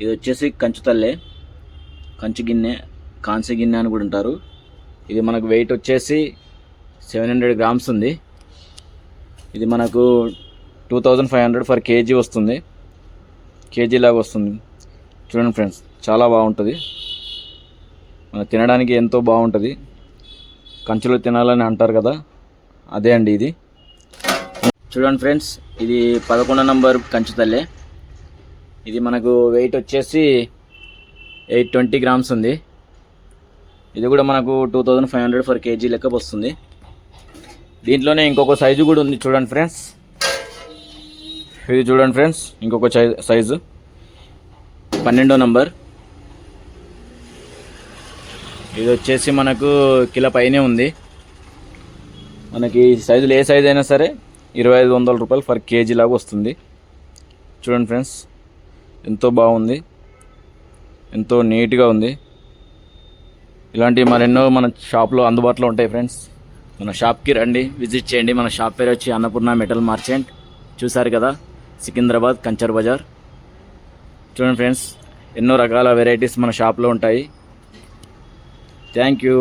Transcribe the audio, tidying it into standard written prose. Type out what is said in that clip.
ఇది వచ్చేసి కంచు తల్లే, కంచు గిన్నె, కాంస్య గిన్నె అని కూడా ఉంటారు. ఇది మనకు వెయిట్ వచ్చేసి 700 గ్రామ్స్ ఉంది. ఇది మనకు 2500 ఫర్ కేజీ వస్తుంది, కేజీ లాగా వస్తుంది. చూడండి ఫ్రెండ్స్, చాలా బాగుంటుంది, మన తినడానికి ఎంతో బాగుంటుంది. కంచులో తినాలని అంటారు కదా, అదే అండి ఇది. చూడండి ఫ్రెండ్స్, ఇది 11 నంబర్ కంచు తల్లే. ఇది మనకు వెయిట్ వచ్చేసి 820 గ్రామ్స్ ఉంది. ఇది కూడా మనకు 2500 ఫర్ కేజీ లెక్క వస్తుంది. దీంట్లోనే ఇంకొక సైజు కూడా ఉంది. చూడండి ఫ్రెండ్స్, ఇది చూడండి ఫ్రెండ్స్, ఇంకొక సైజు 12వ నంబర్. ఇది వచ్చేసి మనకు కిలో పైనే ఉంది. మనకి సైజులు ఏ సైజు అయినా సరే 2500 రూపాయలు ఫర్ కేజీ లాగా వస్తుంది. చూడండి ఫ్రెండ్స్, ఎంతో బాగుంది, ఎంతో నీట్గా ఉంది. ఇలాంటివి మరెన్నో మన షాప్లో అందుబాటులో ఉంటాయి ఫ్రెండ్స్. మన షాప్కి రండి, విజిట్ చేయండి. మన షాప్ పేరు వచ్చి అన్నపూర్ణ మెటల్ మర్చెంట్. చూసారు కదా, సికింద్రాబాద్ కంచర్ బజార్. చూడండి ఫ్రెండ్స్, ఎన్నో రకాల వెరైటీస్ మన షాప్లో ఉంటాయి. Thank you.